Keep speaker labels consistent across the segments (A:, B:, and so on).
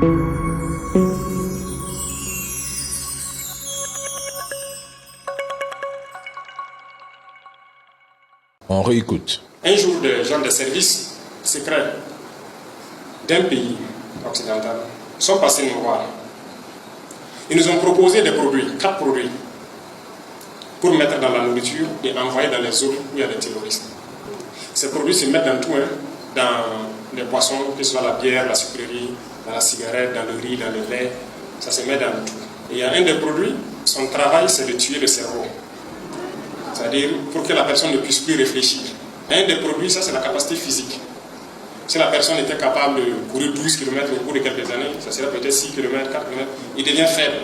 A: On réécoute.
B: Un jour, des gens de service secrets d'un pays occidental sont passés nous voir. Ils nous ont proposé des produits, 4 produits, pour mettre dans la nourriture et envoyer dans les zones où il y a des terroristes. Ces produits se mettent dans tout, dans les boissons, que ce soit la bière, la sucrerie, dans la cigarette, dans le riz, dans le lait, ça se met dans tout. Et il y a un des produits, son travail c'est de tuer le cerveau. C'est-à-dire pour que la personne ne puisse plus réfléchir. Un des produits, ça c'est la capacité physique. Si la personne était capable de courir 12 km au cours de quelques années, ça serait peut-être 6 km, 4 km, il devient faible.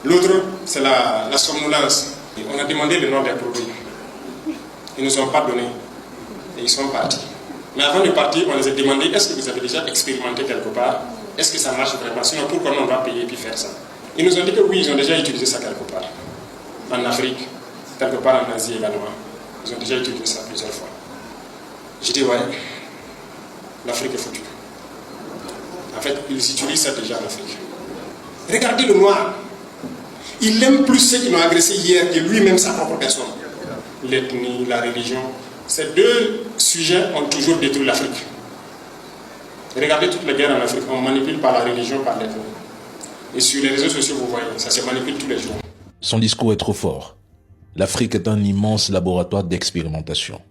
B: L'autre, c'est la somnolence. Et on a demandé le nom des produits. Ils ne nous ont pas donné. Et ils sont partis. Mais avant de partir, on les a demandé, est-ce que vous avez déjà expérimenté quelque part? Est-ce que ça marche vraiment? Sinon, pourquoi on va payer et puis faire ça? Ils nous ont dit que oui, ils ont déjà utilisé ça quelque part. En Afrique, quelque part en Asie également. Ils ont déjà utilisé ça plusieurs fois. J'ai dit, ouais, l'Afrique est foutue. En fait, ils utilisent ça déjà en Afrique. Regardez le noir. Il aime plus ceux qui l'ont agressé hier que lui-même sa propre personne. L'ethnie, la religion. Ces deux sujets ont toujours détruit l'Afrique. Regardez toutes les guerres en Afrique. On manipule par la religion, par l'ethnie. Et sur les réseaux sociaux, vous voyez, ça se manipule tous les jours.
A: Son discours est trop fort. L'Afrique est un immense laboratoire d'expérimentation.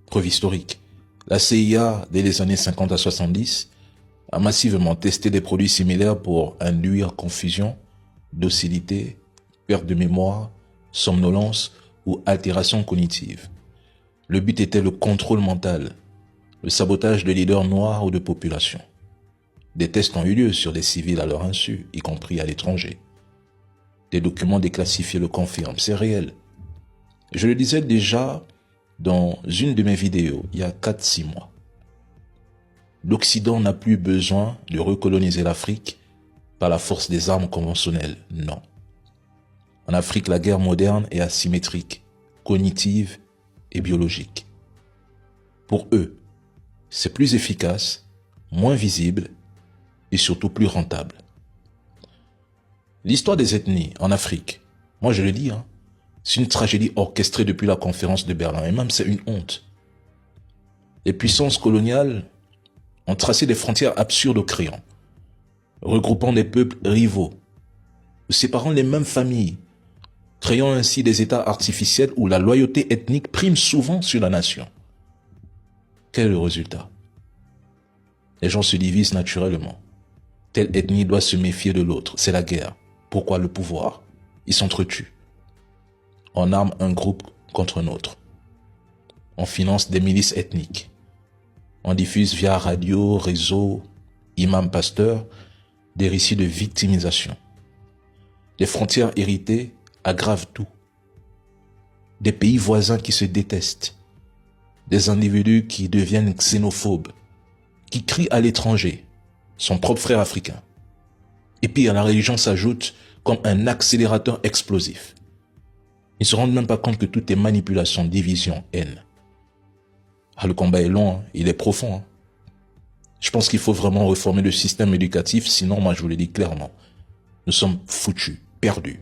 A: Preuve historique. La CIA, dès les années 50 à 70, a massivement testé des produits similaires pour induire confusion, docilité, perte de mémoire, somnolence ou altération cognitive. Le but était le contrôle mental, le sabotage de leaders noirs ou de populations. Des tests ont eu lieu sur des civils à leur insu, y compris à l'étranger. Des documents déclassifiés le confirment, c'est réel. Je le disais déjà dans une de mes vidéos, il y a 4-6 mois. L'Occident n'a plus besoin de recoloniser l'Afrique par la force des armes conventionnelles, non. En Afrique, la guerre moderne est asymétrique, cognitive et biologique. Pour eux, c'est plus efficace, moins visible et surtout plus rentable. L'histoire des ethnies en Afrique, moi je le dis, c'est une tragédie orchestrée depuis la conférence de Berlin, et même c'est une honte. Les puissances coloniales ont tracé des frontières absurdes au crayon, regroupant des peuples rivaux, séparant les mêmes familles, créant ainsi des États artificiels où la loyauté ethnique prime souvent sur la nation. Quel est le résultat? Les gens se divisent naturellement. Telle ethnie doit se méfier de l'autre, c'est la guerre. Pourquoi le pouvoir? Ils s'entretuent. On arme un groupe contre un autre. On finance des milices ethniques. On diffuse via radio, réseau, imam, pasteur, des récits de victimisation. Les frontières héritées aggravent tout. Des pays voisins qui se détestent. Des individus qui deviennent xénophobes, qui crient à l'étranger, son propre frère africain. Et puis la religion s'ajoute comme un accélérateur explosif. Ils ne se rendent même pas compte que tout est manipulation, division, haine. Le combat est long, il est profond. Je pense qu'il faut vraiment réformer le système éducatif, sinon, moi je vous le dis clairement, nous sommes foutus, perdus.